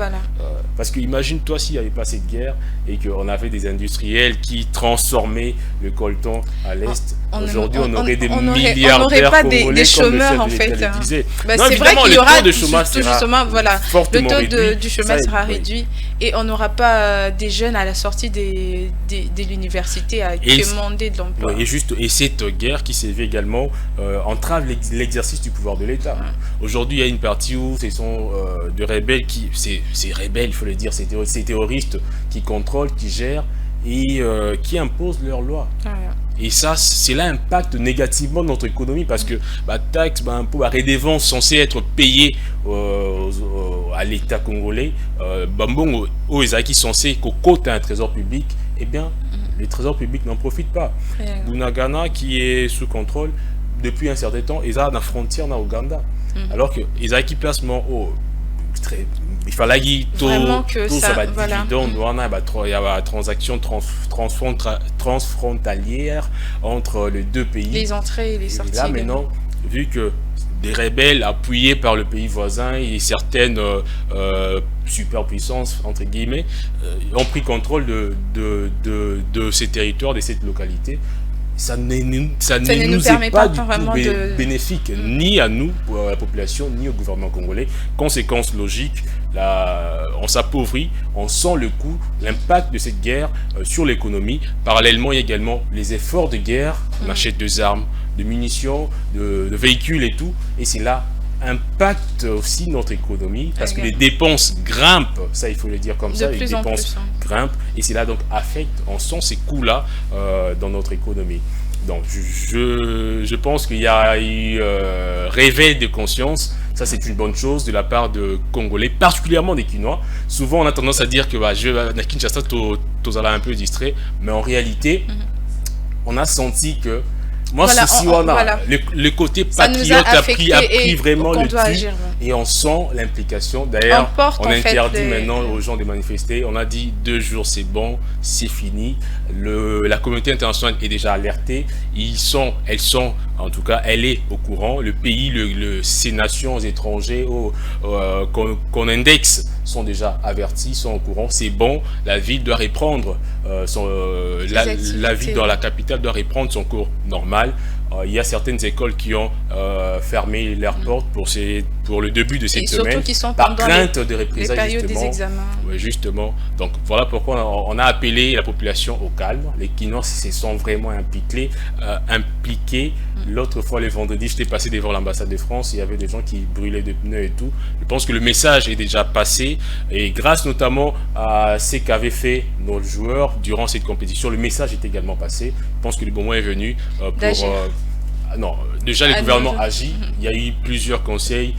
S2: Parce que imagine-toi s'il n'y avait pas cette guerre et qu'on avait des industriels qui transformaient le coltan à l'Est. Aujourd'hui, on aurait des milliardaires.
S7: On n'aurait pas des chômeurs, en fait. C'est vrai qu'il y aura
S2: le chômage
S7: justement, le taux du chômage sera réduit et on n'aura pas des jeunes à la sortie de l'université à demander de l'emploi.
S2: Et cette guerre qui s'est vue également entrave l'exercice du pouvoir de l'État. Aujourd'hui, il y a une partie où ce sont de rebelles c'est rebelles, il faut le dire, ces terroristes qui contrôlent, qui gèrent et qui imposent leurs lois. Et ça, cela impacte négativement notre économie parce que taxes, impôts, redevances censées être payées à l'État congolais, aux qui sont censés qu'au côté un trésor public, eh bien, le trésor public n'en profite pas. Bunagana, qui est sous contrôle depuis un certain temps, ils ont la frontière dans l'Ouganda. Alors que ils ont qui placement il fallait que ça va dividende, il y a une transaction transfrontalière entre les deux pays.
S7: Les entrées et les sorties.
S2: Et là, maintenant, vu que des rebelles appuyés par le pays voisin et certaines superpuissances, entre guillemets, ont pris contrôle de ces territoires, de cette localité, ça ne nous est pas du tout bénéfique, ni à nous, pour la population, ni au gouvernement congolais. Conséquence logique, on s'appauvrit, on sent le coût, l'impact de cette guerre sur l'économie. Parallèlement, il y a également les efforts de guerre, on achète des armes, de munitions, de véhicules et tout, et c'est là impacte aussi notre économie parce que les dépenses grimpent, ça il faut le dire comme ça, les dépenses grimpent et c'est là donc affecte, on sent ces coûts-là dans notre économie. Donc je pense qu'il y a eu réveil de conscience, ça c'est une bonne chose de la part de Congolais, particulièrement des Kinois. Souvent on a tendance à dire que à Kinshasa tous allons un peu distrait, mais en réalité on a senti que le côté patriote a pris vraiment le dessus et on sent l'implication. D'ailleurs, on interdit maintenant aux gens de manifester. On a dit 2 jours c'est bon, c'est fini. La communauté internationale est déjà alertée. En tout cas, elle est au courant. Le pays, ces nations étrangères qu'on indexe sont déjà avertis, sont au courant. C'est bon, la ville doit reprendre la ville dans la capitale doit reprendre son cours normal. Il y a certaines écoles qui ont fermé leurs portes pour le début de cette semaine par crainte de représailles, justement. Donc voilà pourquoi on a appelé la population au calme. Les Kinois se sont vraiment impliqués. L'autre fois, le vendredi, j'étais passé devant l'ambassade de France, il y avait des gens qui brûlaient des pneus et tout. Je pense que le message est déjà passé et grâce notamment à ce qu'avaient fait nos joueurs durant cette compétition, le message est également passé. Je pense que le moment est venu pour... déjà le gouvernement agit. Il y a eu plusieurs conseils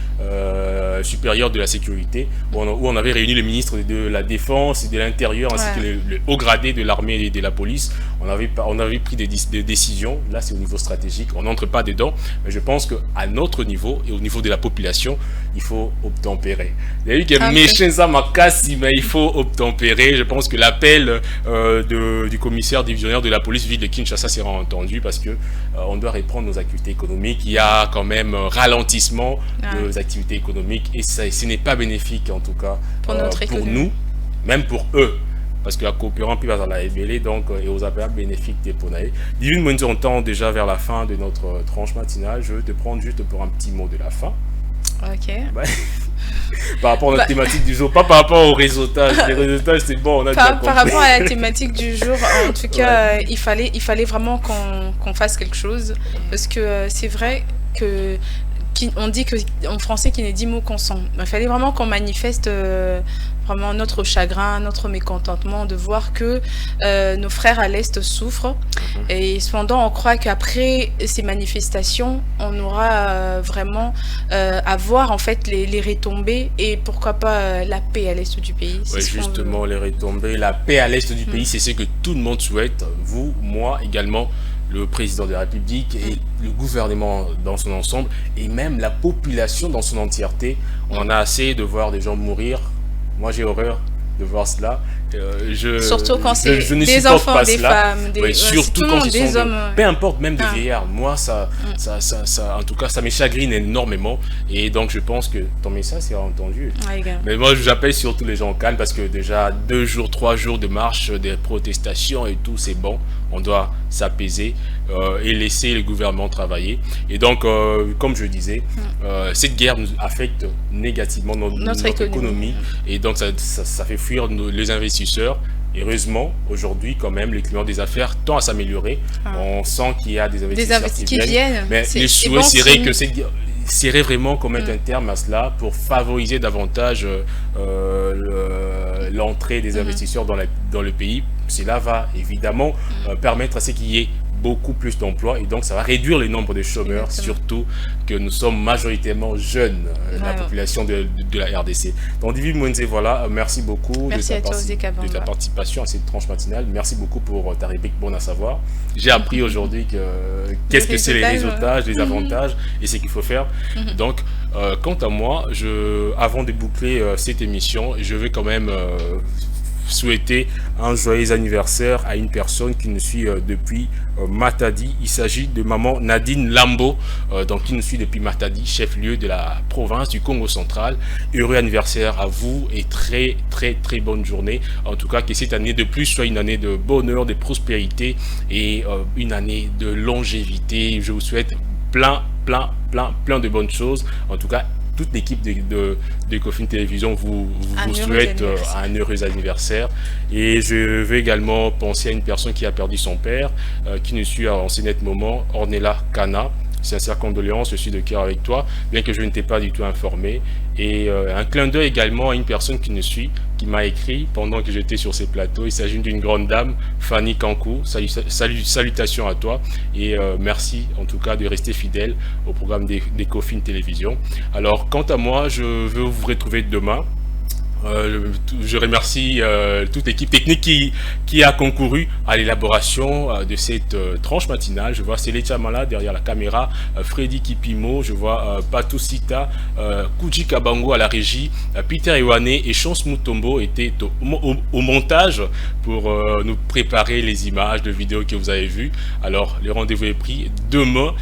S2: supérieurs de la sécurité où on avait réuni le ministre de la Défense et de l'Intérieur ainsi que le haut gradé de l'armée et de la police. On avait pris des décisions. Là, c'est au niveau stratégique. On n'entre pas dedans. Mais je pense qu'à notre niveau et au niveau de la population, il faut obtempérer. Il y a eu que Méchenza Makassi, mais il faut obtempérer. Je pense que l'appel du commissaire divisionnaire de la police ville de Kinshasa sera entendu parce que on doit reprendre nos activités économiques. Il y a quand même ralentissement des activités économiques et ce n'est pas bénéfique en tout cas pour nous, même pour eux. Parce que la coopérant puis dans la ébélé, donc, et aux appels bénéfiques des Ponaï. Divine Moïse, on tend déjà vers la fin de notre tranche matinale. Je vais te prendre juste pour un petit mot de la fin.
S7: Ok.
S2: Par rapport à notre thématique du jour, pas par rapport au réseautage. Les réseautages, c'est bon, on a déjà compris.
S7: Par rapport à la thématique du jour, en tout cas, il fallait vraiment qu'on fasse quelque chose. Parce que c'est vrai que on dit qu'en français qu'il n'est 10 mots qu'on sent. Il fallait vraiment qu'on manifeste vraiment notre chagrin, notre mécontentement de voir que nos frères à l'Est souffrent. Et cependant, on croit qu'après ces manifestations, on aura vraiment à voir en fait les retombées et pourquoi pas la paix à l'Est du pays.
S2: Oui, justement, les retombées, la paix à l'Est du pays, c'est ce que tout le monde souhaite. Vous, moi également, le président de la République et le gouvernement dans son ensemble et même la population dans son entièreté. On en a assez de voir des gens mourir. Moi, j'ai horreur de voir cela.
S7: Surtout quand c'est des enfants, des femmes,
S2: surtout quand ils sont
S7: des hommes.
S2: Peu importe, même des vieillards. Moi, en tout cas, ça me chagrine énormément. Et donc, je pense que ton message sera entendu. Mais moi, j'appelle surtout les gens calmes parce que déjà 2 jours, 3 jours de marche, des protestations et tout, c'est bon. On doit s'apaiser et laisser le gouvernement travailler. Et donc, comme je disais, cette guerre nous affecte négativement notre économie. Et donc, ça fait fuir les investisseurs. Heureusement, aujourd'hui, quand même, le climat des affaires tend à s'améliorer. On sent qu'il y a des investisseurs qui viennent. Mais le souhait serait que serait vraiment qu'on mette un terme à cela pour favoriser davantage l'entrée des investisseurs dans le pays. Cela va évidemment permettre à ce qu'il y ait beaucoup plus d'emplois et donc ça va réduire le nombre de chômeurs, surtout que nous sommes majoritairement jeunes, la population de la RDC. Donc David Mwenze, voilà, merci beaucoup de ta participation à cette tranche matinale. Merci beaucoup pour ta rubrique Bon à savoir. J'ai appris aujourd'hui qu'est-ce que c'est les réseautages, les avantages et ce qu'il faut faire. Donc, quant à moi, avant de boucler cette émission, je vais quand même souhaiter un joyeux anniversaire à une personne qui nous suit depuis Matadi. Il s'agit de maman Nadine Lambo, donc qui nous suit depuis Matadi, chef-lieu de la province du Congo central. Heureux anniversaire à vous et très très très bonne journée. En tout cas, que cette année de plus soit une année de bonheur, de prospérité et une année de longévité. Je vous souhaite plein de bonnes choses. En tout cas, toute l'équipe de Ecofin Télévision vous souhaite un heureux anniversaire. Et je vais également penser à une personne qui a perdu son père, qui nous suit en ce net moment, Ornella Kana. Sincères condoléances, je suis de cœur avec toi, bien que je ne t'ai pas du tout informé. Et un clin d'œil également à une personne qui nous suit, qui m'a écrit pendant que j'étais sur ces plateaux. Il s'agit d'une grande dame, Fanny Kankou. Salutations à toi et merci en tout cas de rester fidèle au programme d'Ecofin Télévision. Alors quant à moi, je veux vous retrouver demain. Je remercie toute l'équipe technique qui a concouru à l'élaboration de cette tranche matinale. Je vois Célé Chamala derrière la caméra, Freddy Kipimo, je vois Patou Sita, Kuji Kabango à la régie, Peter Iwane et Chance Mutombo étaient au montage pour nous préparer les images de vidéos que vous avez vues. Alors le rendez-vous est pris demain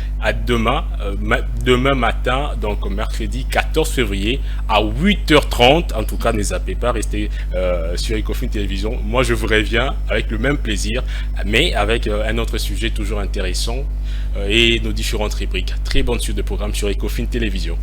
S2: matin, donc mercredi 14 février à 8h30. En tout cas, ne zappez pas, restez sur Ecofin Télévision. Moi, je vous reviens avec le même plaisir, mais avec un autre sujet toujours intéressant et nos différentes rubriques. Très bonne suite de programme sur Ecofin Télévision.